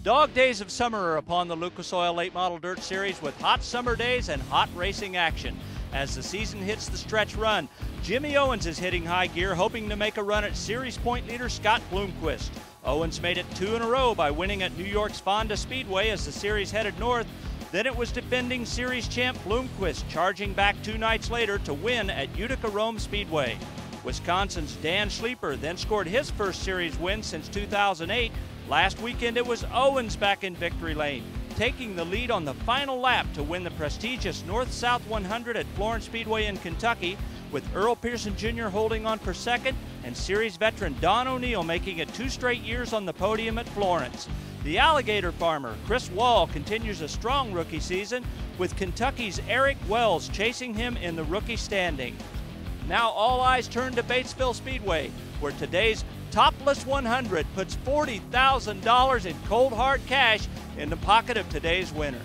dog days of summer are upon the Lucas Oil Late Model Dirt Series with hot summer days and hot racing action. As the season hits the stretch run, Jimmy Owens is hitting high gear, hoping to make a run at series point leader Scott Bloomquist. Owens made it 2 in a row by winning at New York's Fonda Speedway as the series headed north. Then it was defending series champ Bloomquist charging back 2 nights later to win at Utica Rome Speedway. Wisconsin's Dan Schleeper then scored his first series win since 2008. Last weekend it was Owens back in victory lane, taking the lead on the final lap to win the prestigious North-South 100 at Florence Speedway in Kentucky, with Earl Pearson Jr. holding on for second and series veteran Don O'Neill making it 2 straight years on the podium at Florence. The Alligator farmer, Chris Wall, continues a strong rookie season, with Kentucky's Eric Wells chasing him in the rookie standing. Now all eyes turn to Batesville Speedway, where today's Topless 100 puts $40,000 in cold hard cash in the pocket of today's winner.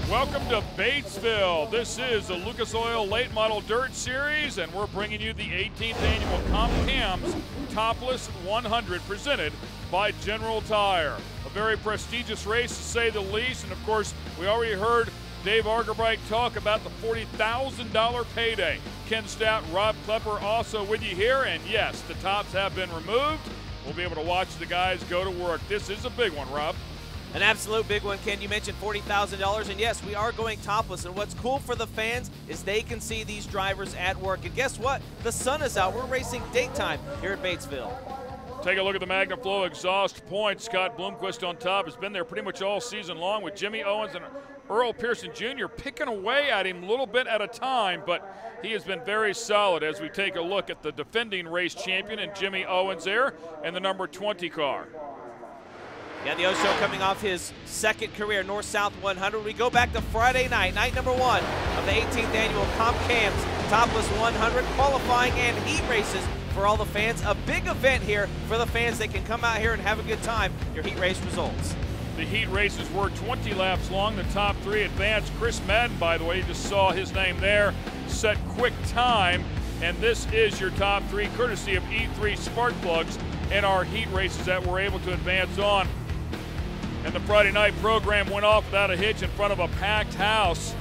Welcome to Batesville. This is the Lucas Oil Late Model Dirt Series, and we're bringing you the 18th annual Comp Cams Topless 100 presented by General Tire. A very prestigious race to say the least, and of course, we already heard Dave Argerbright talk about the $40,000 payday. Ken Stout, Rob Klepper also with you here, and yes, the tops have been removed. We'll be able to watch the guys go to work. This is a big one, Rob. An absolute big one, Ken. You mentioned $40,000, and yes, we are going topless, and what's cool for the fans is they can see these drivers at work, and guess what? The sun is out. We're racing daytime here at Batesville. Take a look at the MagnaFlow exhaust points. Scott Bloomquist on top has been there pretty much all season long, with Jimmy Owens and Earl Pearson Jr. picking away at him a little bit at a time, but he has been very solid as we take a look at the defending race champion and Jimmy Owens there and the number 20 car. Yeah, the O-Show coming off his second career North-South 100. We go back to Friday night, night number 1 of the 18th annual Comp Cams Topless 100, qualifying and heat races for all the fans. A big event here for the fans. They can come out here and have a good time. Your heat race results. The heat races were 20 laps long. The top 3 advanced. Chris Madden, by the way, you just saw his name there, set quick time. And this is your top 3, courtesy of E3 spark plugs in our heat races that we're able to advance on. And the Friday night program went off without a hitch in front of a packed house.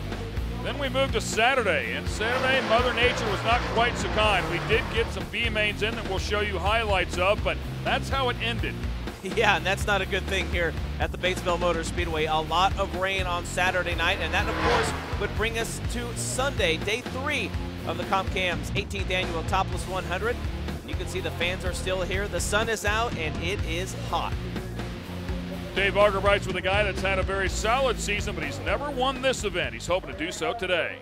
Then we moved to Saturday, and Saturday, Mother Nature was not quite so kind. We did get some B-mains in that we'll show you highlights of, but that's how it ended. Yeah, and that's not a good thing here at the Batesville Motor Speedway. A lot of rain on Saturday night, and that, of course, would bring us to Sunday, day 3 of the Comp Cams 18th annual Topless 100. You can see the fans are still here. The sun is out, and it is hot. Dave Argerbright's with a guy that's had a very solid season, but he's never won this event. He's hoping to do so today.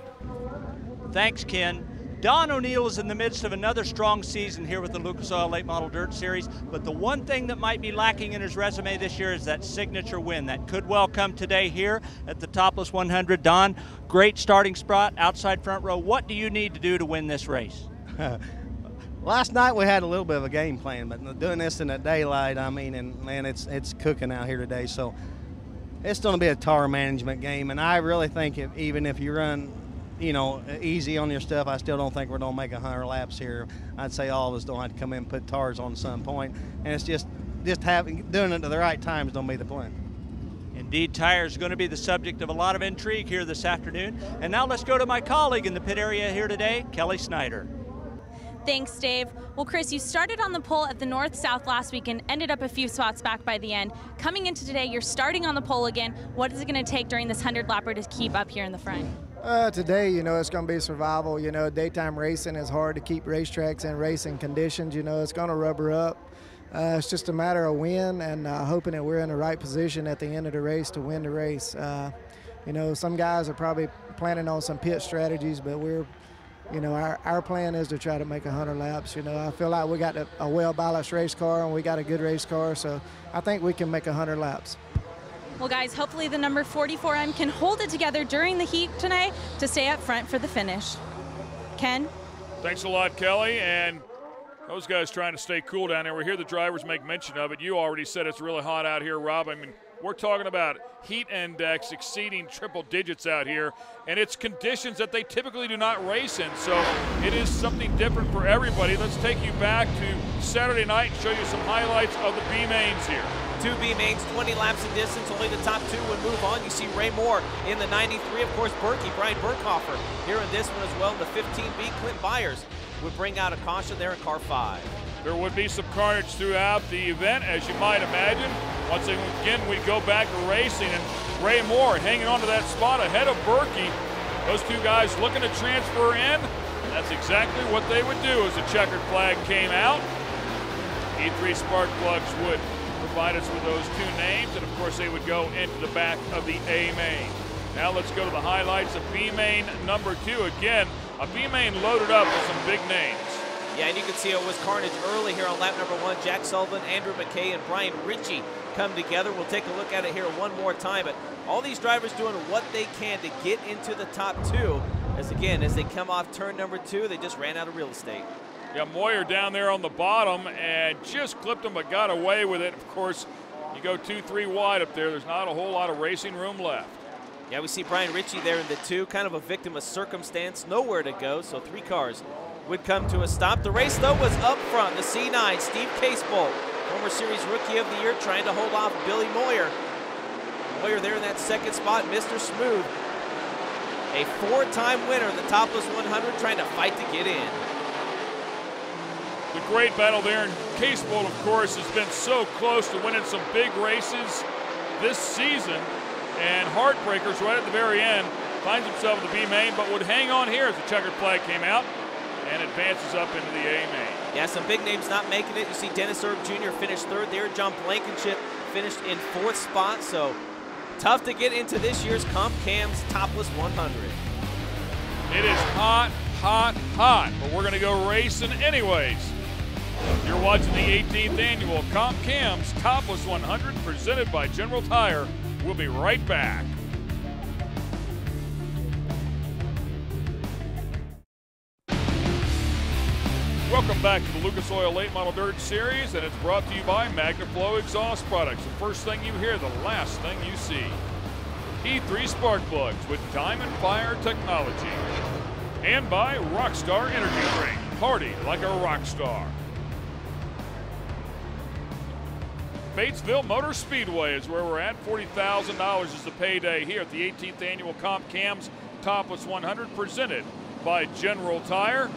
Thanks, Ken. Don O'Neill is in the midst of another strong season here with the Lucas Oil Late Model Dirt Series, but the one thing that might be lacking in his resume this year is that signature win. That could well come today here at the Topless 100. Don, great starting spot, outside front row. What do you need to do to win this race? Last night we had a little bit of a game plan, but doing this in the daylight, I mean, and man, it's cooking out here today. So it's going to be a tar management game, and I really think even if you run, you know, easy on your stuff, I still don't think we're going to make 100 laps here. I'd say all of us don't have to come in and put tars on some point, and it's just doing it at the right time is going to be the plan. Indeed, tires are going to be the subject of a lot of intrigue here this afternoon. And now let's go to my colleague in the pit area here today, Kelly Snyder. Thanks, Dave. Well, Chris, you started on the pole at the North-South last week and ended up a few spots back by the end. Coming into today, you're starting on the pole again. What is it going to take during this 100-lapper to keep up here in the front? Today, you know, it's going to be survival. You know, daytime racing is hard to keep racetracks in racing conditions. You know, it's going to rubber up. It's just a matter of win and hoping that we're in the right position at the end of the race to win the race. You know, some guys are probably planning on some pit strategies, but we're, you know, our plan is to try to make 100 laps. You know, I feel like we got a well-balanced race car and we got a good race car, so I think we can make 100 laps. Well, guys, hopefully the number 44M can hold it together during the heat tonight to stay up front for the finish. Ken? Thanks a lot, Kelly. And Those guys trying to stay cool down there. We hear the drivers make mention of it. You already said it's really hot out here, Rob. I mean, we're talking about heat index exceeding triple digits out here, and it's conditions that they typically do not race in, so it is something different for everybody. Let's take you back to Saturday night and show you some highlights of the B mains here. 2 B mains, 20 laps in distance. Only the top 2 would move on. You see Ray Moore in the 93. Of course, Brian Burkhofer here in this one as well. In the 15B, Clint Byers would bring out a caution there in car 5. There would be some carnage throughout the event, as you might imagine. Once again, we go back to racing, and Ray Moore hanging on to that spot ahead of Berkey. Those 2 guys looking to transfer in. That's exactly what they would do as the checkered flag came out. E3 spark plugs would provide us with those 2 names, and of course they would go into the back of the A main. Now let's go to the highlights of B main number 2. Again, a B main loaded up with some big names. Yeah, and you can see it was carnage early here on lap number 1. Jack Sullivan, Andrew McKay, and Brian Ritchie come together. We'll take a look at it here one more time, but all these drivers doing what they can to get into the top 2. As again, as they come off turn number 2, they just ran out of real estate. Yeah, Moyer down there on the bottom and just clipped him, but got away with it. Of course, you go 2-3 wide up there. There's not a whole lot of racing room left. Yeah, we see Brian Ritchie there in the 2, kind of a victim of circumstance, nowhere to go, so 3 cars would come to a stop. The race, though, was up front. The C9, Steve Casebolt, former series rookie of the year, trying to hold off Billy Moyer. Moyer there in that 2nd spot, Mr. Smooth. A 4-time winner, the Topless 100, trying to fight to get in. The great battle there, and Casebolt, of course, has been so close to winning some big races this season, and heartbreakers right at the very end. Finds himself in the B main, but would hang on here as the checkered flag came out and advances up into the A main. Yeah, some big names not making it. You see Dennis Erb Jr. finished 3rd there. John Blankenship finished in 4th spot, so tough to get into this year's Comp Cam's Topless 100. It is hot, hot, hot, but we're going to go racing anyways. You're watching the 18th annual Comp Cam's Topless 100 presented by General Tire. We'll be right back. Welcome back to the Lucas Oil Late Model Dirt Series, and it's brought to you by MagnaFlow Exhaust Products. The first thing you hear, the last thing you see. E3 spark plugs with Diamond Fire technology. And by Rockstar Energy Drink. Party like a rock star. Batesville Motor Speedway is where we're at. $40,000 is the payday here at the 18th annual Comp Cam's Topless 100 presented by General Tire.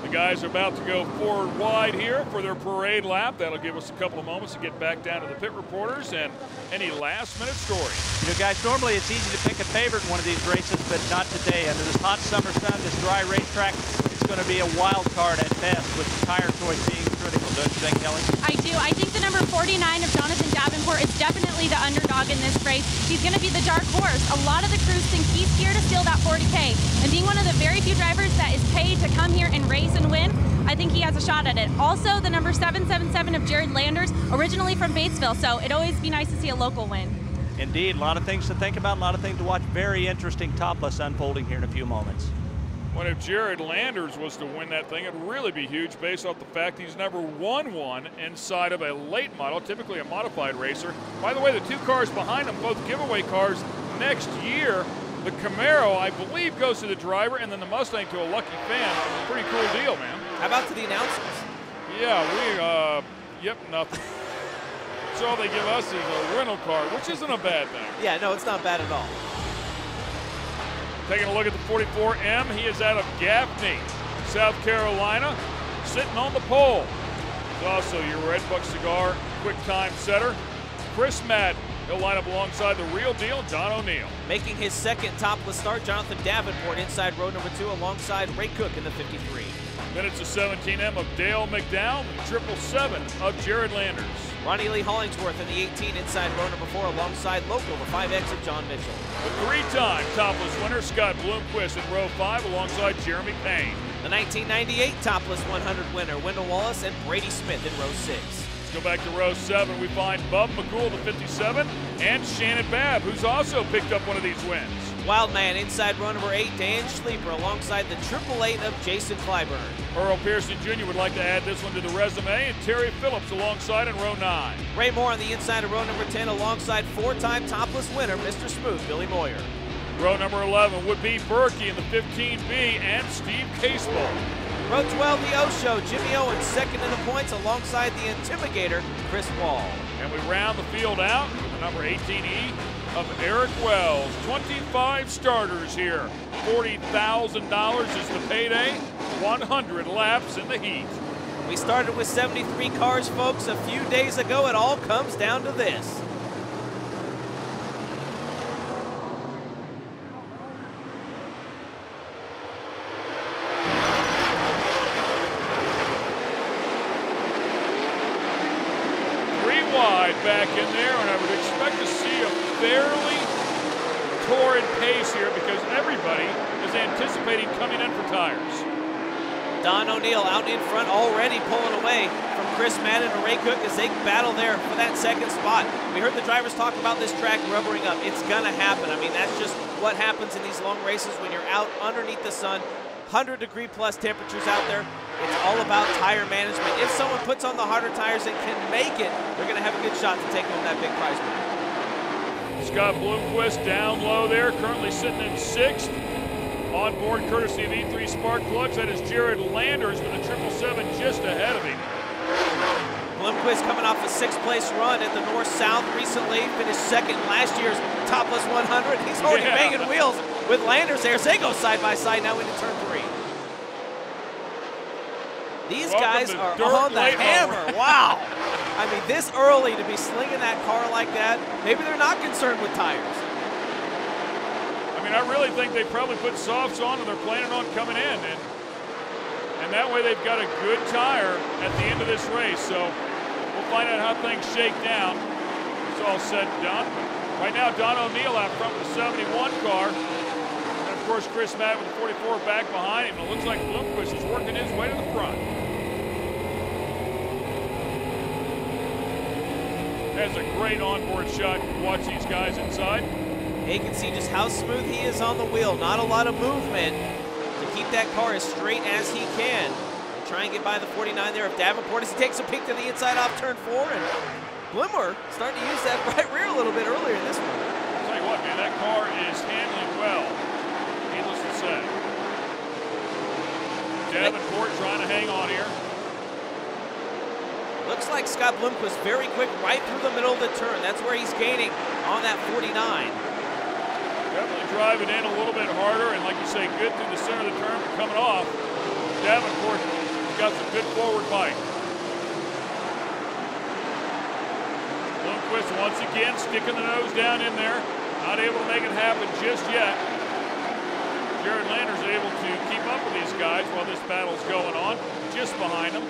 The guys are about to go forward wide here for their parade lap. That'll give us a couple of moments to get back down to the pit reporters and any last-minute stories. You know, guys, normally it's easy to pick a favorite in one of these races, but not today. Under this hot summer sun, this dry racetrack, it's going to be a wild card at best, with the tire choice being critical, don't you think, Kelly? I do. I think the number 49 of Jonathan Davenport is definitely the underdog in this race. He's going to be the dark horse. A lot of the crews think he's here to steal that 40K. And being one of the very few drivers that is paid to come here and race and win, I think he has a shot at it. Also, the number 777 of Jared Landers, originally from Batesville, so it'd always be nice to see a local win. Indeed, a lot of things to think about, a lot of things to watch. Very interesting Topless unfolding here in a few moments. Well, if Jared Landers was to win that thing, it'd really be huge based off the fact he's never won one inside of a late model, typically a modified racer. By the way, the 2 cars behind him, both giveaway cars next year. The Camaro, I believe, goes to the driver, and then the Mustang to a lucky fan. Pretty cool deal, man. How about to the announcers? Yeah, yep, nothing. So all they give us is a rental car, which isn't a bad thing. Yeah, no, it's not bad at all. Taking a look at the 44M, he is out of Gaffney, South Carolina, sitting on the pole. He's also your Red Buck Cigar quick time setter. Chris Madden, he'll line up alongside the real deal, Don O'Neill. Making his 2nd topless start, Jonathan Davenport inside row number 2 alongside Ray Cook in the 53. Then it's the 17M of Dale McDowell, and 777 of Jared Landers. Ronnie Lee Hollingsworth in the 18 inside row number 4 alongside local, the 5X of John Mitchell. The 3-time topless winner, Scott Bloomquist in row 5 alongside Jeremy Payne. The 1998 topless 100 winner, Wendell Wallace and Brady Smith in row 6. Let's go back to row 7. We find Bub McCool, the 57, and Shannon Babb, who's also picked up one of these wins. Wildman inside row number 8, Dan Schleeper alongside the 888 of Jason Clyburn. Earl Pearson Jr. would like to add this one to the resume, and Terry Phillips alongside in row 9. Ray Moore on the inside of row number 10 alongside 4-time topless winner, Mr. Smooth, Billy Moyer. Row number 11 would be Berkey in the 15B and Steve Casebolt. Row 12, the O-Show, Jimmy Owens second in the points alongside the Intimigator, Chris Wall. And we round the field out with the number 18E of Eric Wells. 25 starters here. $40,000 is the payday. 100 laps in the heat. We started with 73 cars, folks, a few days ago. It all comes down to this. Wide back in there, and I would expect to see a fairly torrid pace here because everybody is anticipating coming in for tires. Don O'Neill out in front already pulling away from Chris Madden and Ray Cook as they battle there for that second spot. We heard the drivers talk about this track rubbering up. It's gonna happen. I mean, that's just what happens in these long races when you're out underneath the sun. 100-degree plus temperatures out there. It's all about tire management. If someone puts on the harder tires and can make it, they're going to have a good shot to take home that big prize money. Scott Bloomquist down low there, currently sitting in 6th. On board courtesy of E3 Spark Plugs. That is Jared Landers with a 777 just ahead of him. Bloomquist coming off a 6th-place run at the North-South recently, finished second in last year's Topless 100. He's already banging wheels with Landers there as they go side by side now into turn 3. These guys are on the hammer. Wow. I mean, this early to be slinging that car like that, maybe they're not concerned with tires. I mean, I really think they probably put softs on and they're planning on coming in. And that way they've got a good tire at the end of this race. So we'll find out how things shake down. It's all said and done. Right now, Don O'Neill out front with the 71 car. And of course, Chris Madden with the 44 back behind him. It looks like Bloomquist is working his way to the front. That's a great onboard shot. Watch these guys inside. You can see just how smooth he is on the wheel. Not a lot of movement to keep that car as straight as he can. And try and get by the 49 there of Davenport as he takes a peek to the inside off turn 4. And Blimmer starting to use that right rear a little bit earlier in this one. I'll tell you what, man, that car is handling well. Needless to say. Davenport trying to hang on here. Looks like Scott Bloomquist very quick right through the middle of the turn. That's where he's gaining on that 49. Definitely driving in a little bit harder, and like you say, good through the center of the turn, but coming off. Davenport has got some good forward bite. Bloomquist once again sticking the nose down in there. Not able to make it happen just yet. Jared Landers able to keep up with these guys while this battle's going on, just behind them.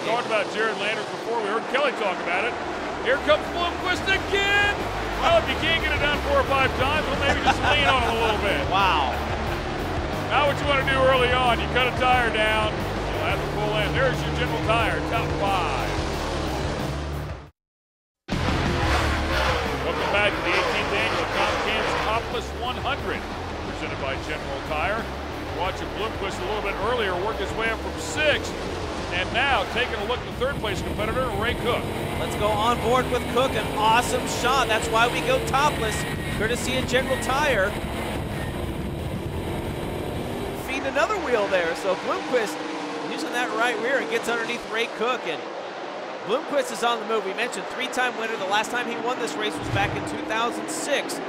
Talked about Jared Landers before. We heard Kelly talk about it. Here comes Bloomquist again. Well, if you can't get it down 4 or 5 times, well, maybe just lean on it a little bit. Wow. Now what you want to do early on, you cut a tire down, you'll have to pull in. There's your General Tire, top 5. Welcome back to the 18th annual Comcam's Topless 100, presented by General Tire. Watching Bloomquist a little bit earlier work his way up from 6th. And now taking a look at the 3rd place competitor, Ray Cook. Let's go on board with Cook. An awesome shot. That's why we go topless, courtesy of General Tire. Feeding another wheel there. So Bloomquist using that right rear and gets underneath Ray Cook. And Bloomquist is on the move. We mentioned 3-time winner. The last time he won this race was back in 2006. So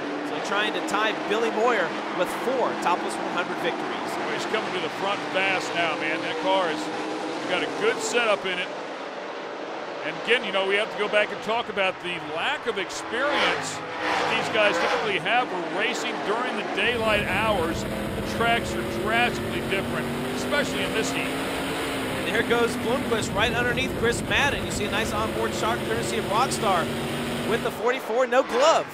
trying to tie Billy Moyer with 4 topless 100 victories. Well, he's coming to the front fast now, man. That car is got a good setup in it. And again, you know, we have to go back and talk about the lack of experience that these guys typically have for racing during the daylight hours. The tracks are drastically different, especially in this heat. And there goes Bloomquist right underneath Chris Madden. You see a nice onboard shot courtesy of Rockstar with the 44, no glove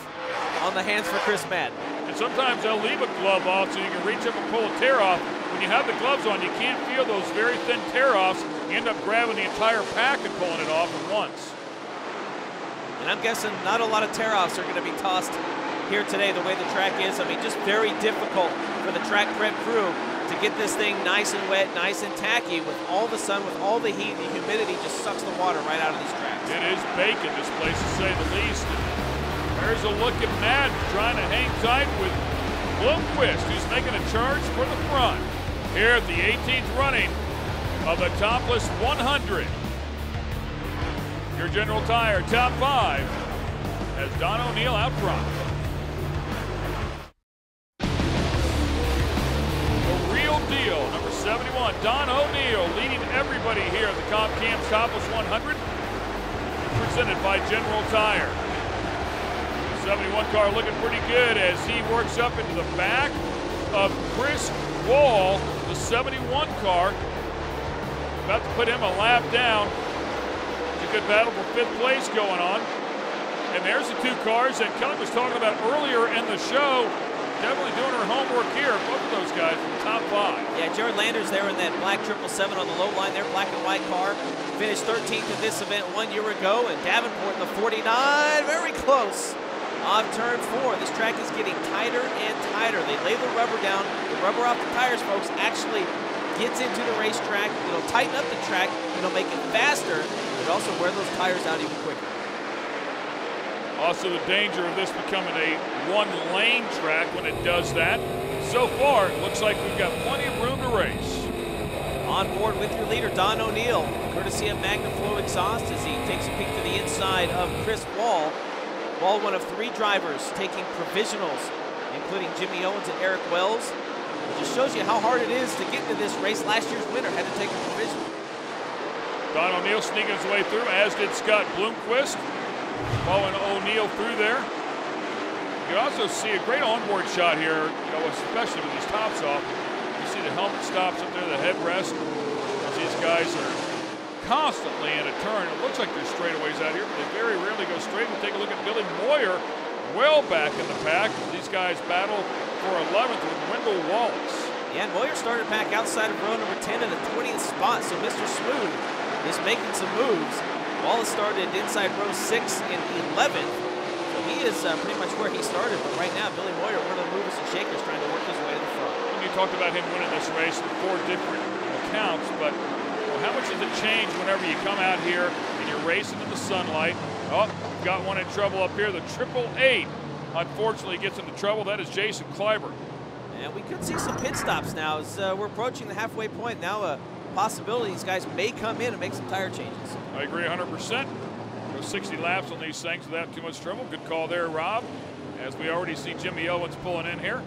on the hands for Chris Madden. And And sometimes they'll leave a glove off so you can reach up and pull a tear off. When you have the gloves on, you can't feel those very thin tear offs. You end up grabbing the entire pack and pulling it off at once. And I'm guessing not a lot of tear offs are going to be tossed here today the way the track is. I mean, just very difficult for the track prep crew to get this thing nice and wet, nice and tacky with all the sun, with all the heat. The humidity just sucks the water right out of these tracks. It is baking, this place, to say the least. There's a look at Madden trying to hang tight with Bloomquist, who's making a charge for the front here at the 18th running of the Topless 100. Your General Tire top 5 has Don O'Neill out front. The real deal, number 71, Don O'Neill, leading everybody here at the Comp Cam's Topless 100, presented by General Tire. 71 car looking pretty good as he works up into the back of Chris Wall, the 71 car. About to put him a lap down. It's a good battle for 5th place going on. And there's the 2 cars that Kelly was talking about earlier in the show. Definitely doing her homework here. Both of those guys from the top 5. Yeah, Jared Landers there in that black 777 on the low line there, black and white car. Finished 13th in this event 1 year ago. And Davenport in the 49, very close. Off turn 4. This track is getting tighter and tighter. They lay the rubber down. The rubber off the tires, folks, actually gets into the racetrack. It'll tighten up the track. It'll make it faster, but also wear those tires out even quicker. Also the danger of this becoming a 1-lane track when it does that. So far, it looks like we've got plenty of room to race. On board with your leader, Don O'Neill, courtesy of MagnaFlow Exhaust, as he takes a peek to the inside of Chris Wall. Wall, one of 3 drivers taking provisionals, including Jimmy Owens and Eric Wells. It just shows you how hard it is to get into this race. Last year's winner had to take a provisional. Don O'Neill sneaking his way through, as did Scott Bloomquist, following O'Neill through there. You can also see a great onboard shot here, especially with these tops off. You see the helmet stops up there, the headrest, as these guys are constantly in a turn. It looks like there's straightaways out here, but they very rarely go straight. We'll take a look at Billy Moyer, well back in the pack. These guys battle for 11th with Wendell Wallace. Yeah, and Moyer started back outside of row number 10 in the 20th spot, so Mr. Smooth is making some moves. Wallace started inside row 6 in 11th, so he is pretty much where he started, but right now Billy Moyer, one of the movers and shakers, trying to work his way to the front. And you talked about him winning this race in 4 different accounts, but how much does it change whenever you come out here and you're racing in the sunlight? Oh, got one in trouble up here. The 888, unfortunately, gets into trouble. That is Jason Kleiber. And we could see some pit stops now as we're approaching the halfway point. Now a possibility these guys may come in and make some tire changes. I agree 100%. Go 60 laps on these things without too much trouble. Good call there, Rob, as we already see Jimmy Owens pulling in here.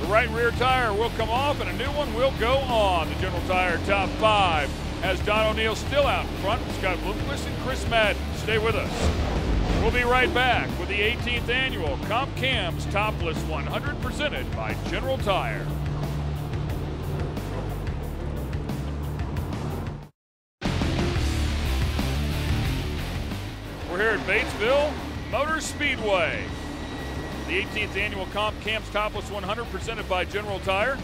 The right rear tire will come off and a new one will go on. The General Tire top 5 has Don O'Neill still out in front. Scott Bloomquist and Chris Madden. Stay with us. We'll be right back with the 18th annual Comp Cam's Topless 100 presented by General Tire. We're here at Batesville Motor Speedway. The 18th annual Comp Cam's Topless 100 presented by General Tire.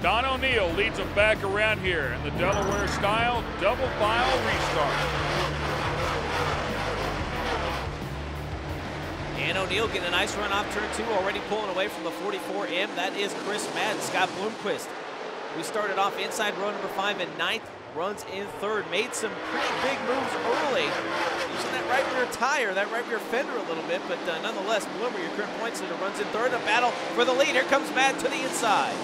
Don O'Neill leads them back around here in the Delaware style double file restart. And O'Neill getting a nice run off turn 2, already pulling away from the 44M. That is Chris Madden, Scott Bloomquist. We started off inside row number 5 and 9th, runs in 3rd, made some pretty big moves early, using that right rear tire, that right rear fender a little bit, but nonetheless, Bloomer, your current points leader, runs in 3rd, a battle for the lead. Here comes Madden to the inside.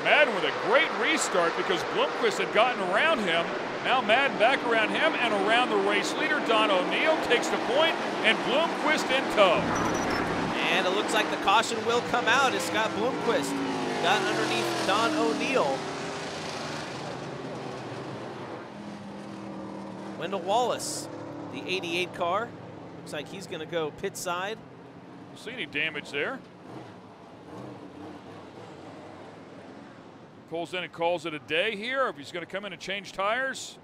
Madden with a great restart because Bloomquist had gotten around him. Now Madden back around him and around the race leader. Don O'Neill takes the point and Bloomquist in tow. And it looks like the caution will come out as Scott Bloomquist got underneath Don O'Neill. Wendell Wallace, the 88 car. Looks like he's going to go pit side. See any damage there? Pulls in and calls it a day here, or if he's going to come in and change tires.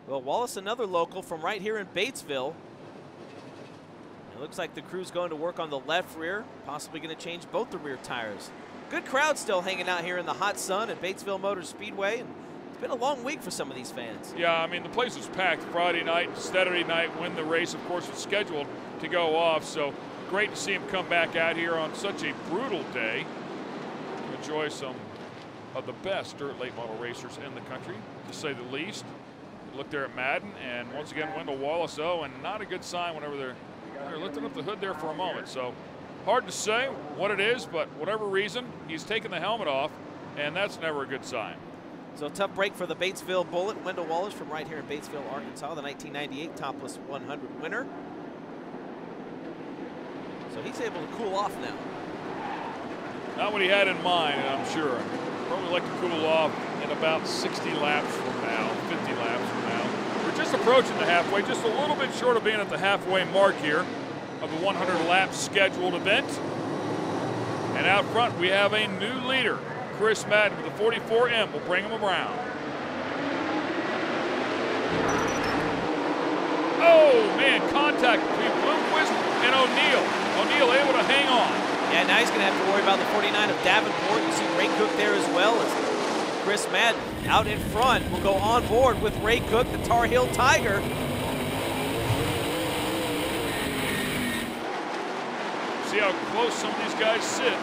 Well, Wallace, another local from right here in Batesville. It looks like the crew's going to work on the left rear, possibly going to change both the rear tires. Good crowd still hanging out here in the hot sun at Batesville Motor Speedway. And it's been a long week for some of these fans. Yeah, I mean, the place was packed Friday night, Saturday night, when the race, of course, was scheduled to go off. So great to see him come back out here on such a brutal day to enjoy some of the best dirt late model racers in the country, to say the least. Look there at Madden, and once again, Wendell Wallace, and not a good sign whenever they're lifting up the hood there for a moment. So hard to say what it is, but whatever reason, he's taking the helmet off, and that's never a good sign. So a tough break for the Batesville Bullet. Wendell Wallace from right here in Batesville, Arkansas, the 1998 Topless 100 winner. So he's able to cool off now. Not what he had in mind, I'm sure. Probably like to cool off in about 60 laps from now, 50 laps from now. We're just approaching the halfway, just a little bit short of being at the halfway mark here of the 100 lap scheduled event. And out front, we have a new leader, Chris Madden with the 44M. We'll bring him around. Oh, man, contact between Bloomquist and O'Neill. O'Neill able to hang on. Yeah, now he's going to have to worry about the 49 of Davenport. You see Ray Cook there as well as Chris Madden out in front will go on board with Ray Cook, the Tar Heel Tiger. See how close some of these guys sit.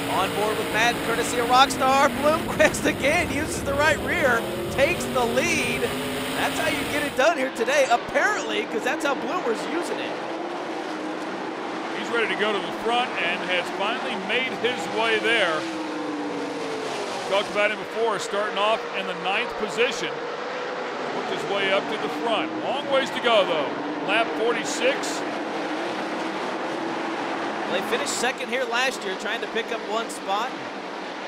On board with Madden, courtesy of Rockstar. Bloomquist again uses the right rear, takes the lead. That's how you get it done here today, apparently, because that's how Bloomer's using it. He's ready to go to the front and has finally made his way there. Talked about him before, starting off in the 9th position. Worked his way up to the front. Long ways to go, though. Lap 46. Well, they finished second here last year, trying to pick up one spot.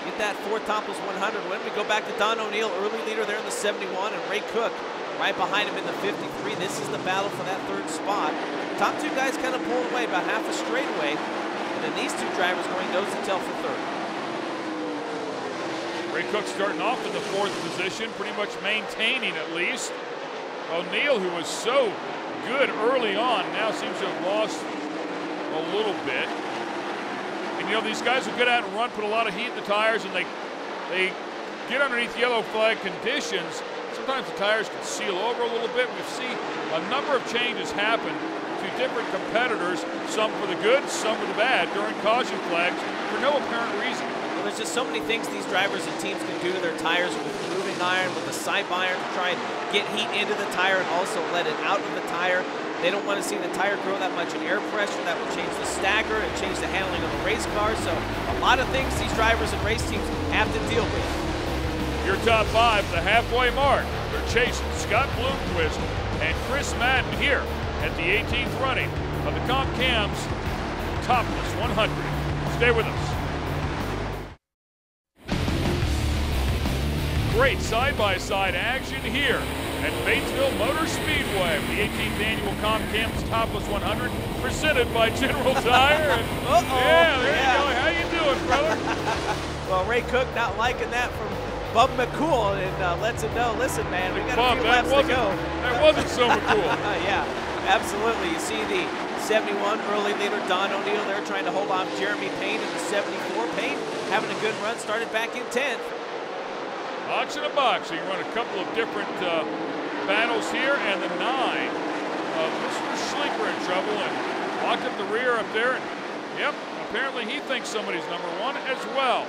Get that 4th Topless 100 win. We go back to Don O'Neill, early leader there in the 71, and Ray Cook right behind him in the 53. This is the battle for that 3rd spot. Top two guys kind of pulling away about half a straightaway, and then these two drivers going nose to tail for 3rd. Ray Cook starting off in the 4th position, pretty much maintaining at least. O'Neill, who was so good early on, now seems to have lost a little bit. And you know, these guys will get out and run, put a lot of heat in the tires, and they get underneath yellow flag conditions. Sometimes the tires can seal over a little bit. We've seen a number of changes happen to different competitors, some for the good, some for the bad, during caution flags for no apparent reason. Well, there's just so many things these drivers and teams can do to their tires with moving iron, with the sipe iron to try and get heat into the tire and also let it out of the tire. They don't want to see the tire grow that much in air pressure. That will change the stagger and change the handling of the race car. So a lot of things these drivers and race teams have to deal with. Your top 5 at the halfway mark. They're chasing Scott Bloomquist and Chris Madden here at the 18th running of the Comp Cam's Topless 100. Stay with us. Great side-by-side action here at Batesville Motor Speedway, the 18th annual Comp Cam's Topless 100, presented by General Tire. And yeah, there you go. How you doing, brother? Well, Ray Cook not liking that from Bub McCool, and lets him know, listen, man, we got a few laps to go. That wasn't so McCool. Yeah, absolutely. You see the 71 early leader, Don O'Neill, there trying to hold off Jeremy Payne in the 74. Payne having a good run, started back in 10th. Box in a box. So you run a couple of different battles here, and the 9 of Mr. Sleeper in trouble and locked up the rear up there. And yep, apparently he thinks somebody's #1 as well.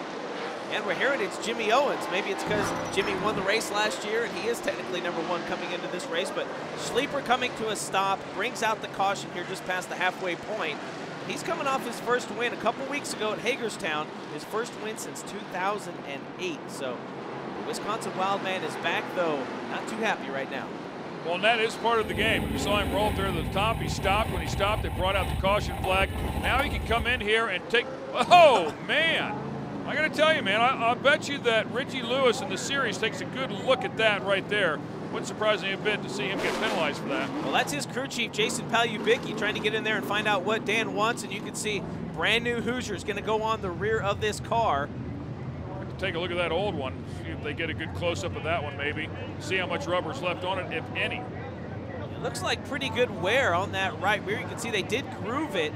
And we're hearing it's Jimmy Owens. Maybe it's because Jimmy won the race last year and he is technically #1 coming into this race. But Sleeper coming to a stop, brings out the caution here just past the halfway point. He's coming off his first win a couple weeks ago at Hagerstown, his first win since 2008. So the Wisconsin Wildman is back, though not too happy right now. Well, and that is part of the game. You saw him roll up there to the top. He stopped. When he stopped, they brought out the caution flag. Now he can come in here and take, oh, man. I got to tell you, man, I bet you that Richie Lewis in the series takes a good look at that right there. Wouldn't surprise me a bit to see him get penalized for that. Well, that's his crew chief, Jason Palubicki, trying to get in there and find out what Dan wants, and you can see brand new Hoosier is going to go on the rear of this car. Take a look at that old one, see if they get a good close-up of that one maybe, see how much rubber's left on it, if any. Looks like pretty good wear on that right rear. You can see they did groove it.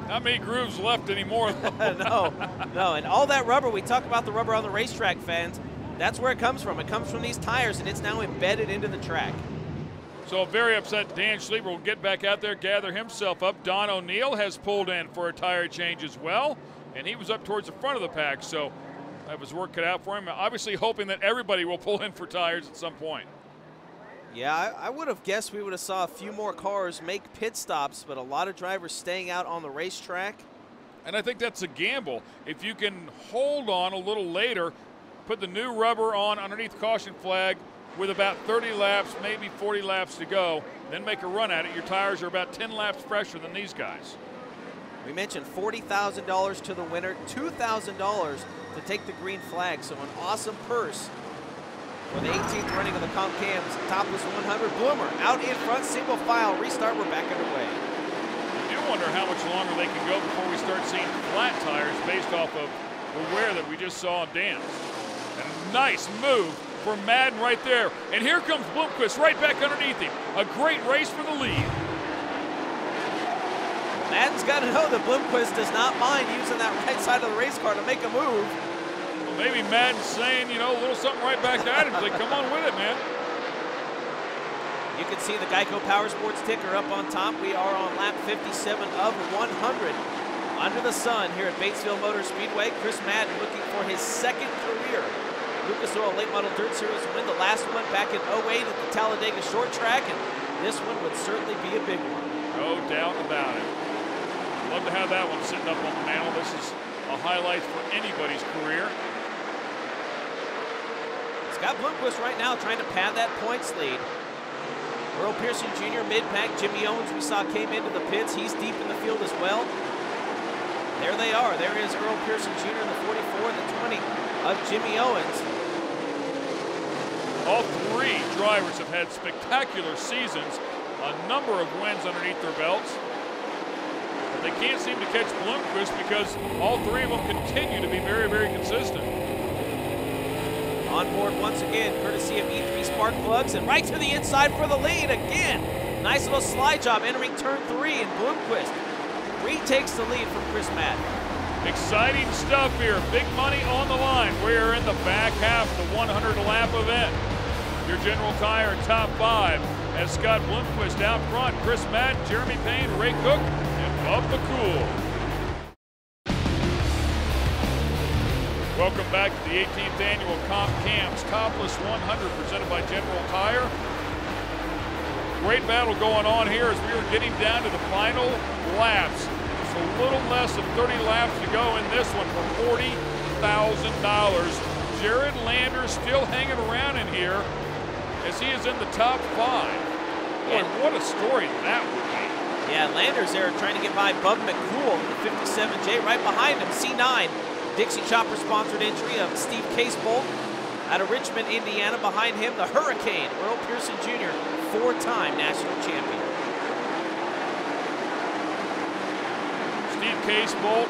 Not many grooves left anymore. No, and all that rubber, we talk about the rubber on the racetrack, fans, that's where it comes from. It comes from these tires, and it's now embedded into the track. So very upset Dan Schleber will get back out there, gather himself up. Don O'Neill has pulled in for a tire change as well, and he was up towards the front of the pack, so that was work cut out for him. Obviously hoping that everybody will pull in for tires at some point. Yeah, I would have guessed we would have saw a few more cars make pit stops, but a lot of drivers staying out on the racetrack. And I think that's a gamble. If you can hold on a little later, put the new rubber on underneath caution flag with about 30 laps, maybe 40 laps to go, then make a run at it, your tires are about 10 laps fresher than these guys. We mentioned $40,000 to the winner, $2,000 to take the green flag, so an awesome purse for the 18th running of the Comp Cams Topless 100. Bloomer out in front, single file, restart, we're back underway. I do wonder how much longer they can go before we start seeing flat tires based off of the wear that we just saw on Dan's. And a nice move for Madden right there. And here comes Bloomquist right back underneath him. A great race for the lead. Madden's got to know that Bloomquist does not mind using that right side of the race car to make a move. Well, maybe Madden's saying, you know, a little something right back at him. Like, come on with it, man. You can see the Geico Power Sports ticker up on top. We are on lap 57 of 100 under the sun here at Batesville Motor Speedway. Chris Madden looking for his second career Lucas Oil Late Model Dirt Series win. The last one back in 08 at the Talladega Short Track, and this one would certainly be a big one. No doubt about it. Love to have that one sitting up on the mantle. This is a highlight for anybody's career. Scott Bloomquist right now trying to pad that points lead. Earl Pearson Jr. mid-pack. Jimmy Owens we saw came into the pits. He's deep in the field as well. There they are. There is Earl Pearson Jr. in the 44 and the 20 of Jimmy Owens. All three drivers have had spectacular seasons, a number of wins underneath their belts. But they can't seem to catch Bloomquist because all three of them continue to be very, very consistent. On board once again, courtesy of E3 Spark Plugs, and right to the inside for the lead again. Nice little slide job entering turn 3, and Bloomquist retakes the lead from Chris Madden. Exciting stuff here. Big money on the line. We're in the back half of the 100-lap event. Your General Tire top 5 as Scott Bloomquist out front. Chris Madden, Jeremy Payne, Ray Cook, and Bub McCool. Welcome back to the 18th annual Comp Cams Topless 100 presented by General Tire. Great battle going on here as we are getting down to the final laps. Just a little less than 30 laps to go in this one for $40,000. Jared Lander still hanging around in here as he is in the top 5. Boy, what a story that would be. Yeah, Lander's there trying to get by Bub McCool in the 57J. Right behind him, C9. Dixie Chopper sponsored entry of Steve Casebolt out of Richmond, Indiana. Behind him, the Hurricane, Earl Pearson Jr., 4-time national champion. Steve Casebolt,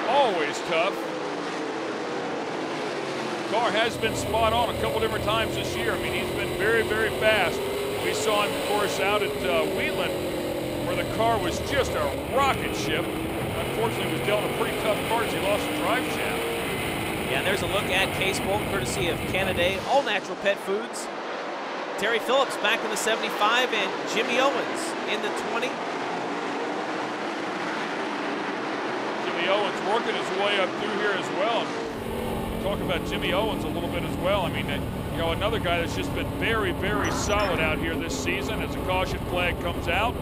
always tough. The car has been spot on a couple different times this year. I mean, he's been very, very fast. We saw him, of course, out at Wheatland, where the car was just a rocket ship. Unfortunately, was dealt a pretty tough car as he lost the drive shaft. Yeah, and there's a look at Casebolt, courtesy of Canada All Natural Pet Foods. Terry Phillips back in the 75, and Jimmy Owens in the 20. Jimmy Owens working his way up through here as well. And talk about Jimmy Owens a little bit as well. I mean, you know, another guy that's just been very, very solid out here this season as the caution flag comes out.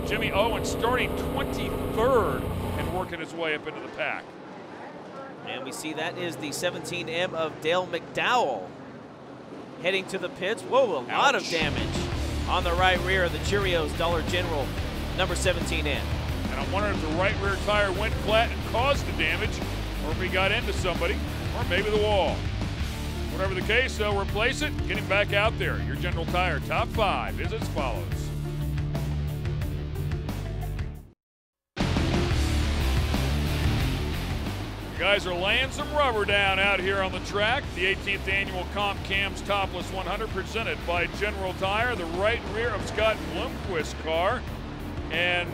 Jimmy Owens starting 23rd and working his way up into the pack. And we see that is the 17M of Dale McDowell heading to the pits. Whoa, a lot of damage on the right rear of the Cheerios Dollar General number 17M. And I'm wondering if the right rear tire went flat and caused the damage, or if he got into somebody, or maybe the wall. Whatever the case, they'll replace it, get him back out there. Your General Tire top 5 is as follows. Guys are laying some rubber down out here on the track. The 18th annual Comp Cams Topless 100 presented by General Tire, the right rear of Scott Bloomquist's car. And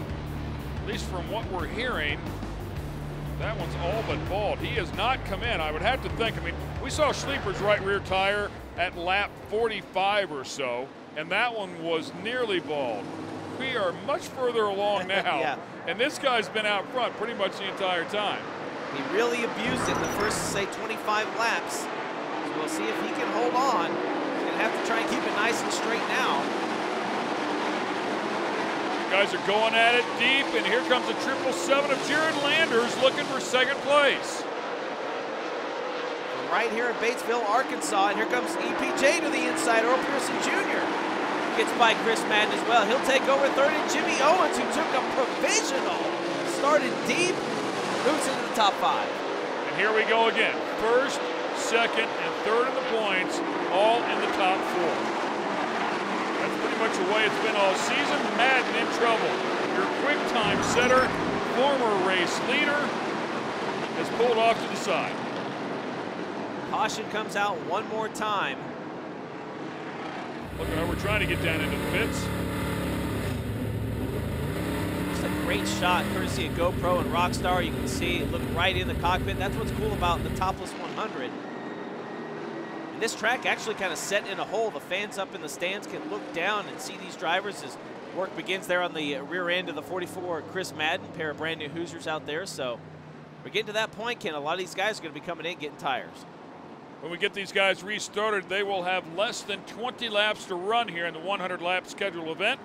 at least from what we're hearing, that one's all but bald. He has not come in. I would have to think, I mean, we saw Schleeper's right rear tire at lap 45 or so, and that one was nearly bald. We are much further along now, yeah. And this guy's been out front pretty much the entire time. He really abused it the first, say, 25 laps. So we'll see if he can hold on. He's going to have to try and keep it nice and straight now. Guys are going at it deep, and here comes a 777 of Jared Landers looking for second place. From right here in Batesville, Arkansas, and here comes EPJ to the inside. Earl Pearson Jr. gets by Chris Madden as well. He'll take over third, and Jimmy Owens, who took a provisional, started deep, moves into the top 5. And here we go again. First, second, and third in the points, all in the top 4. That's pretty much the way it's been all season. Madden in trouble. Your quick time setter, former race leader, has pulled off to the side. Caution comes out one more time. Looking over, trying to get down into the pits. A great shot courtesy of GoPro and Rockstar. You can see it look right in the cockpit. That's what's cool about the Topless 100. And this track actually kind of set in a hole. The fans up in the stands can look down and see these drivers as work begins there on the rear end of the 44 Chris Madden, pair of brand new Hoosiers out there. So we're getting to that point, Ken. A lot of these guys are going to be coming in getting tires. When we get these guys restarted, they will have less than 20 laps to run here in the 100 lap scheduled event.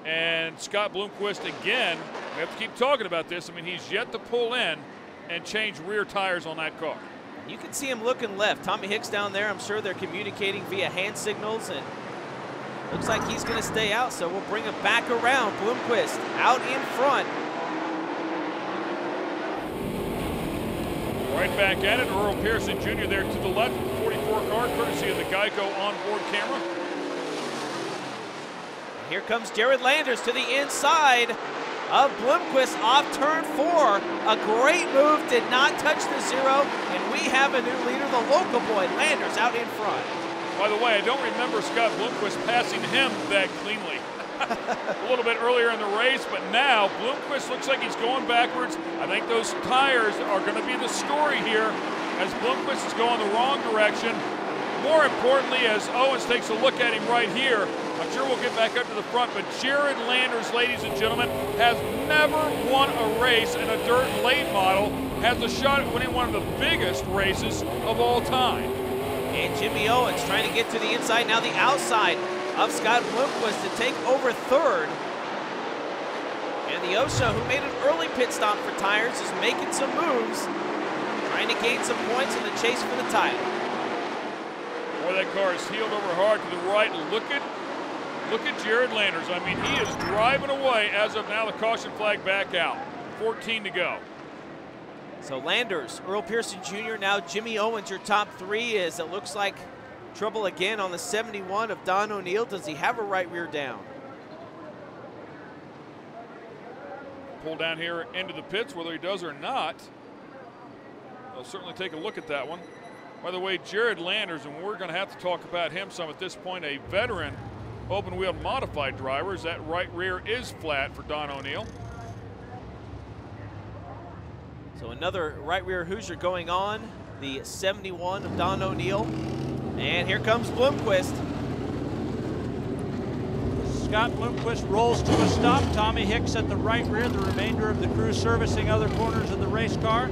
And Scott Bloomquist, again, we have to keep talking about this. I mean, he's yet to pull in and change rear tires on that car. You can see him looking left. Tommy Hicks down there, I'm sure they're communicating via hand signals, and looks like he's going to stay out, so we'll bring him back around. Bloomquist out in front. Right back at it, Earl Pearson Jr. there to the left of the 44 car, courtesy of the Geico onboard camera. Here comes Jared Landers to the inside of Bloomquist off turn 4. A great move, did not touch the 0, and we have a new leader, the local boy, Landers, out in front. By the way, I don't remember Scott Bloomquist passing him that cleanly. A little bit earlier in the race, but now Bloomquist looks like he's going backwards. I think those tires are going to be the story here as Bloomquist is going the wrong direction. More importantly, as Owens takes a look at him right here, I'm sure we'll get back up to the front, but Jared Landers, ladies and gentlemen, has never won a race in a dirt late model, has a shot at winning one of the biggest races of all time. And Jimmy Owens trying to get to the inside, now the outside of Scott Bloomquist to take over third. And the OSHA, who made an early pit stop for tires, is making some moves, trying to gain some points in the chase for the title. Boy, that car is heeled over hard to the right. Look at Jared Landers. I mean, he is driving away as of now. The caution flag back out. 14 to go. So Landers, Earl Pearson Jr., now Jimmy Owens, your top 3, as it looks like trouble again on the 71 of Don O'Neill. Does he have a right rear down? Pull down here into the pits, whether he does or not. I'll certainly take a look at that one. By the way, Jared Landers, and we're going to have to talk about him some at this point, a veteran open-wheel modified driver, as that right rear is flat for Don O'Neill. So another right rear Hoosier going on, the 71 of Don O'Neill. And here comes Bloomquist. Scott Bloomquist rolls to a stop. Tommy Hicks at the right rear, the remainder of the crew servicing other corners of the race car.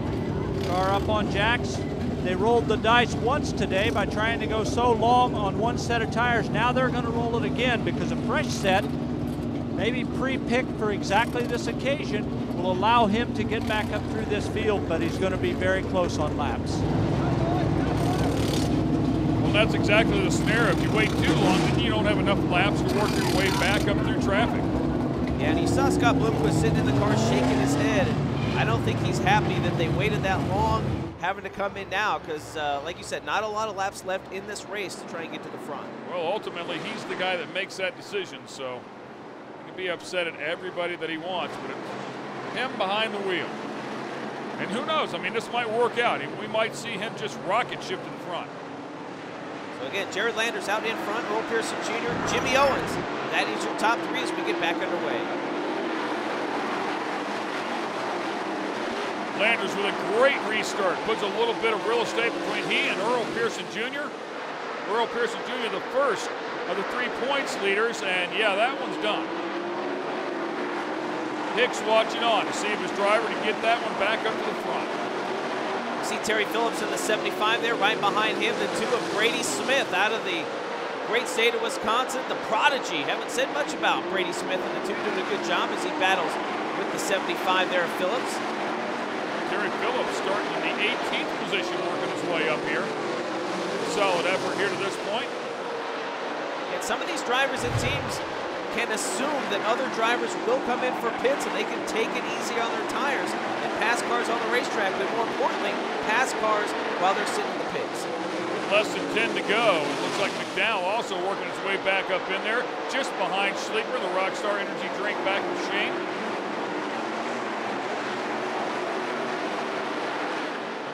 Car up on jacks. They rolled the dice once today by trying to go so long on one set of tires. Now they're going to roll it again because a fresh set, maybe pre-picked for exactly this occasion, will allow him to get back up through this field, but he's going to be very close on laps. Well, that's exactly the scenario. If you wait too long, then you don't have enough laps to work your way back up through traffic. Yeah, and you saw Scott Bloomquist sitting in the car shaking his head. I don't think he's happy that they waited that long, having to come in now, because like you said, not a lot of laps left in this race to try and get to the front. Well, ultimately, he's the guy that makes that decision, so he can be upset at everybody that he wants, but it's him behind the wheel. And who knows? I mean, this might work out. We might see him just rocket ship to the front. So again, Jared Landers out in front, Earl Pearson Jr., Jimmy Owens. That is your top three as we get back underway. Landers with a great restart. Puts a little bit of real estate between he and Earl Pearson Jr. Earl Pearson Jr., the first of the 3 points leaders, and yeah, that one's done. Hicks watching on to see if his driver can get that one back up to the front. See Terry Phillips in the 75 there, right behind him, the two of Brady Smith out of the great state of Wisconsin, the prodigy. Haven't said much about Brady Smith, and the two doing a good job as he battles with the 75 there of Phillips. Terry Phillips starting in the 18th position, working his way up here. Solid effort here to this point. And some of these drivers and teams can assume that other drivers will come in for pits and they can take it easy on their tires and pass cars on the racetrack, but more importantly, pass cars while they're sitting in the pits. With less than 10 to go, it looks like McDowell also working his way back up in there, just behind Sleeper, the Rockstar Energy drink back machine.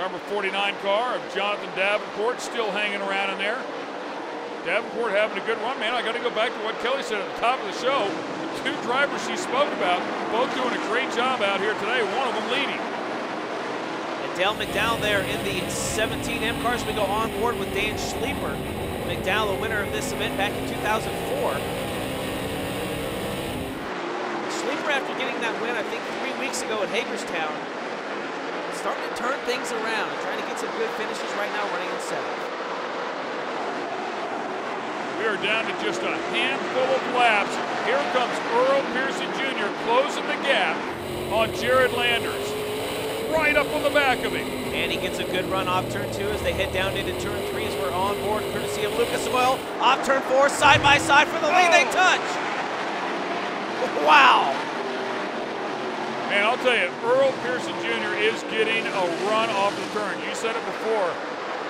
Number 49 car of Jonathan Davenport still hanging around in there. Davenport having a good run, man. I got to go back to what Kelly said at the top of the show. The 2 drivers she spoke about, both doing a great job out here today, one of them leading. And Dale McDowell there in the 17M cars. We go on board with Dan Sleeper. McDowell, the winner of this event back in 2004. Sleeper, after getting that win, I think 3 weeks ago at Hagerstown, starting to turn things around and trying to get some good finishes right now, running in 7th. We are down to just a handful of laps. Here comes Earl Pearson Jr. closing the gap on Jared Landers. Right up on the back of him. And he gets a good run off turn 2 as they head down into turn 3 as we're on board, courtesy of Lucas Oil. Off turn 4, side by side for the lead. They touch. Wow. Man, I'll tell you, Earl Pearson Jr. is getting a run off the turn. You said it before.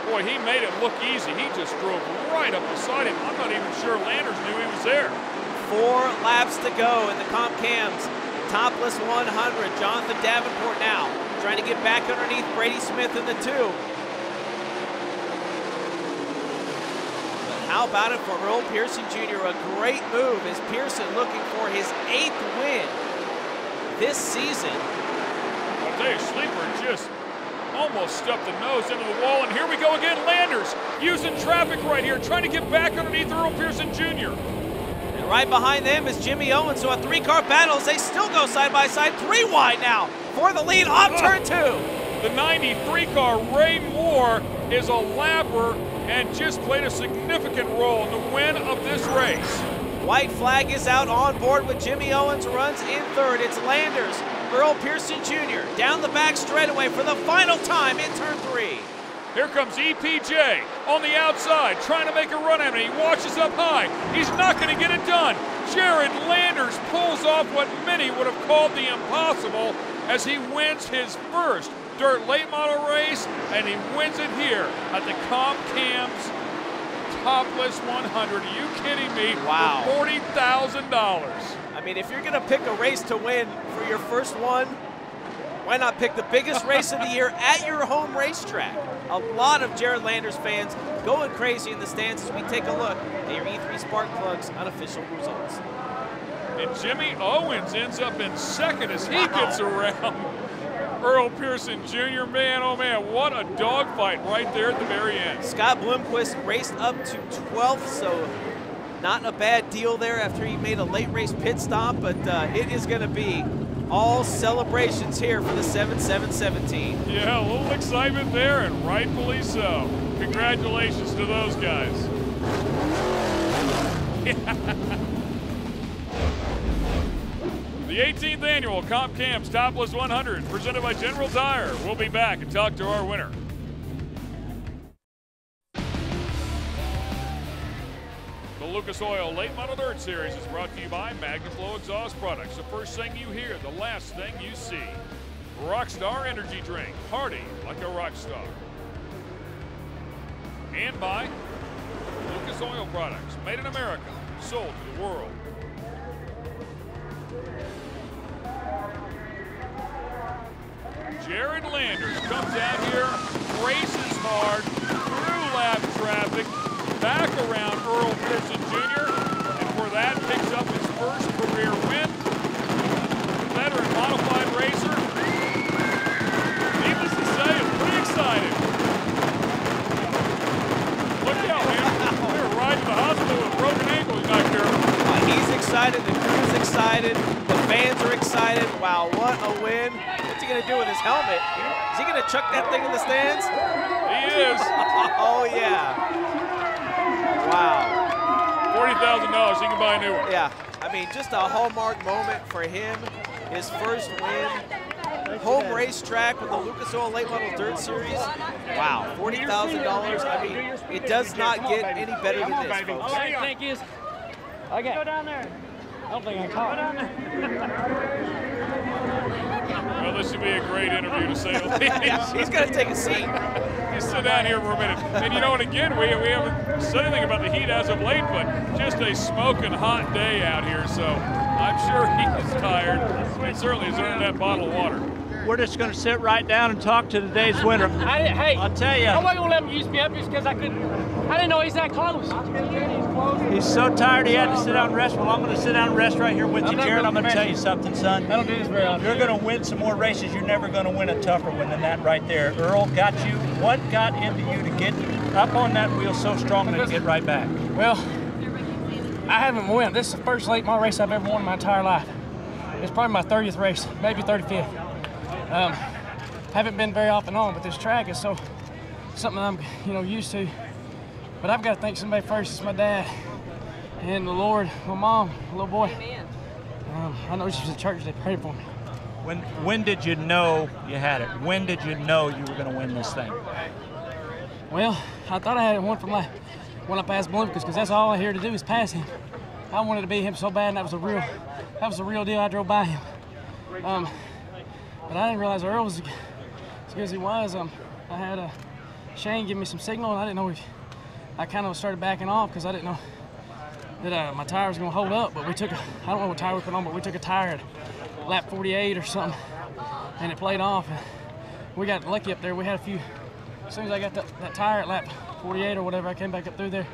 Boy, he made it look easy. He just drove right up beside him. I'm not even sure Landers knew he was there. 4 laps to go in the Comp Cams. Topless 100. Jonathan Davenport now trying to get back underneath Brady Smith in the 2. But how about it for Earl Pearson Jr.? A great move as Pearson looking for his 8th win this season. I'll tell you, Sleeper just almost stuffed the nose into the wall, and here we go again. Landers using traffic right here, trying to get back underneath Earl Pearson Jr. And right behind them is Jimmy Owens, so a 3-car battle as they still go side by side, 3 wide now for the lead off turn 2. The 93 car, Ray Moore, is a lapper and just played a significant role in the win of this race. White flag is out on board with Jimmy Owens, runs in 3rd. It's Landers, Earl Pearson Jr. down the back straightaway for the final time in turn 3. Here comes EPJ on the outside, trying to make a run at him. He watches up high. He's not going to get it done. Jared Landers pulls off what many would have called the impossible as he wins his first dirt late model race, and he wins it here at the Comp Cams Topless 100. Are you kidding me? Wow. For $40,000. I mean, if you're going to pick a race to win for your first one, why not pick the biggest race of the year at your home racetrack? A lot of Jared Landers fans going crazy in the stands as we take a look at your E3 Spark Plugs unofficial results. And Jimmy Owens ends up in 2nd as he gets around Earl Pearson Jr. Man, oh man, what a dogfight right there at the very end. Scott Bloomquist raced up to 12th, so not a bad deal there after he made a late race pit stop, but it is going to be all celebrations here for the 7-7-17. Yeah, a little excitement there, and rightfully so. Congratulations to those guys. The 18th annual Comp Cams Topless 100, presented by General Tire. We'll be back and talk to our winner. The Lucas Oil Late Model Dirt Series is brought to you by MagnaFlow Exhaust Products. The first thing you hear, the last thing you see. Rockstar Energy Drink, party like a rock star. And by Lucas Oil Products, made in America, sold to the world. Jared Landers comes out here, races hard, through lap traffic, back around Earl Pearson Jr., and for that picks up his first career win. Veteran modified racer. Needless to say, is pretty excited. Look out, man. We were riding to the hospital with a broken ankle. He's not careful. He's excited, the crew's excited, the fans are excited. Wow, what a win. What's he going to do with his helmet? Is he going to chuck that thing in the stands? He is. Oh, yeah. Wow. $40,000, he can buy a new one. Yeah, I mean, just a hallmark moment for him. His first win. Home racetrack with the Lucas Oil Late Model Dirt Series. Wow, $40,000. I mean, it does not get any better than this, folks. Thank you. Okay. Go down there. I don't think I can call it. Well, this should be a great interview, to say the least. He's going to take a seat. Just sit down here for a minute. And you know, and again, we haven't said anything about the heat as of late, but just a smoking hot day out here, so I'm sure he's tired and certainly has earned that bottle of water. We're just going to sit right down and talk to today's winner. Hey, I'll tell you. I'm not going to let him use me up just because I didn't know he's that close. He's so tired he had to sit down and rest. Well, I'm going to sit down and rest right here with you, Jared. I'm going to tell you something, son. I don't do this very often. You're going to win some more races. You're never going to win a tougher one than that right there. Earl got you. What got into you to get up on that wheel so strong and get right back? Well, I haven't won. This is the first late model race I've ever won in my entire life. It's probably my 30th race, maybe 35th. Haven't been very off and on, but this track is so something I'm used to. But I've got to thank somebody first. It's my dad and the Lord, my mom, little boy. I know she's at church. They prayed for me. When did you know you had it? When did you know you were going to win this thing? Well, I thought I had one from when I passed Bloomquist, because that's all I here to do is pass him. I wanted to beat him so bad, and that was a real deal. I drove by him. But I didn't realize Earl was as good as he was. I had Shane give me some signal, and I didn't know I kind of started backing off because I didn't know that my tire was going to hold up. But I don't know what tire we put on, but we took a tire at lap 48 or something, and it played off. And we got lucky up there. We had a few. As soon as I got that tire at lap 48 or whatever, I came back up through there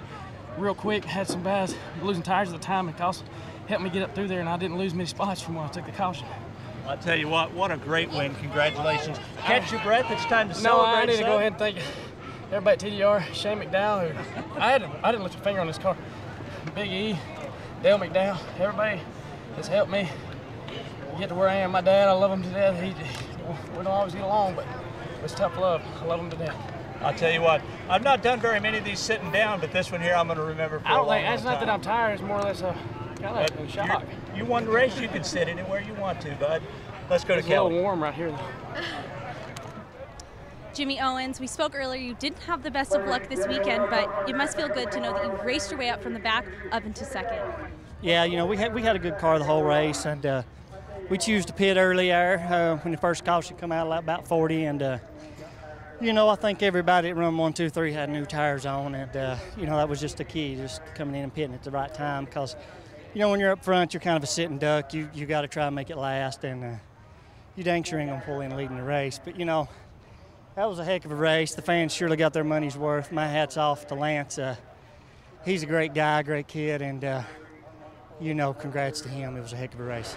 real quick. Had some guys losing tires at the time, and helped me get up through there, and I didn't lose many spots from when I took the caution. I'll tell you what a great win. Congratulations. Catch your breath. It's time to celebrate. No, I need to go ahead and thank everybody at TDR, Shane McDowell, who I didn't lift a finger on this car. Big E, Dale McDowell, everybody has helped me get to where I am. My dad, I love him to death. We don't always get along, but it's tough love. I love him to death. I'll tell you what, I've not done very many of these sitting down, but this one here I'm going to remember for a long time. It's not that I'm tired, it's more or less kind of in shock. You won the race, you can sit anywhere you want to, bud. Let's go to Kelly. It's a little warm right here, though. Jimmy Owens, we spoke earlier, you didn't have the best of luck this weekend, but it must feel good to know that you raced your way up from the back up into second. Yeah, we had a good car the whole race, and we chose to pit earlier when the first caution come out about 40, and I think everybody at run 1, 2, 3 had new tires on, and that was just the key, just coming in and pitting at the right time, because when you're up front, you're kind of a sitting duck. You got to try and make it last, and you dang sure ain't gonna pull in leading the race. But that was a heck of a race. The fans surely got their money's worth. My hat's off to Lance. He's a great guy, great kid, and congrats to him. It was a heck of a race.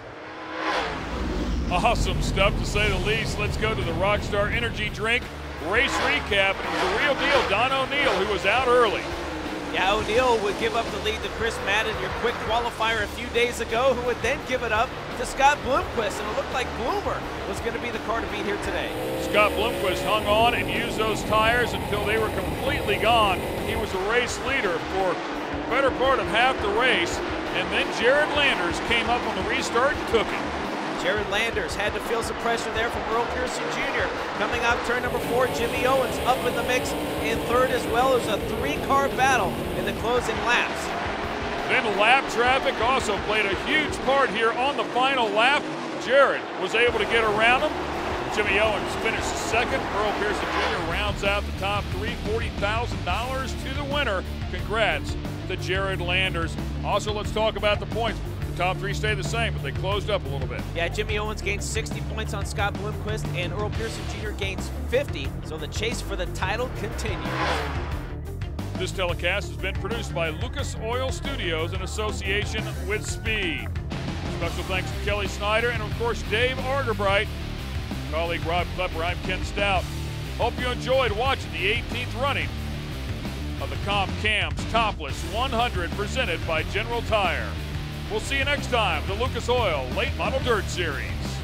Awesome stuff, to say the least. Let's go to the Rockstar Energy Drink race recap. It was a real deal. Don O'Neill, who was out early. Yeah, O'Neill would give up the lead to Chris Madden, your quick qualifier a few days ago, who would then give it up to Scott Bloomquist, and it looked like Bloomer was going to be the car to beat here today. Scott Bloomquist hung on and used those tires until they were completely gone. He was a race leader for the better part of half the race, and then Jared Landers came up on the restart and took it. Jared Landers had to feel some pressure there from Earl Pearson Jr. Coming out turn number 4, Jimmy Owens up in the mix in third, as well as a 3-car battle in the closing laps. Then lap traffic also played a huge part here on the final lap. Jared was able to get around him. Jimmy Owens finished second. Earl Pearson Jr. rounds out the top 3, $40,000 to the winner. Congrats to Jared Landers. Also, let's talk about the points. top three stay the same, but they closed up a little bit. Yeah, Jimmy Owens gains 60 points on Scott Bloomquist, and Earl Pearson Jr. gains 50, so the chase for the title continues. This telecast has been produced by Lucas Oil Studios in association with Speed. Special thanks to Kelly Snyder and, of course, Dave Arterbright. Colleague Rob Klepper, I'm Ken Stout. Hope you enjoyed watching the 18th running of the Comp Cams Topless 100 presented by General Tire. We'll see you next time, the Lucas Oil Late Model Dirt Series.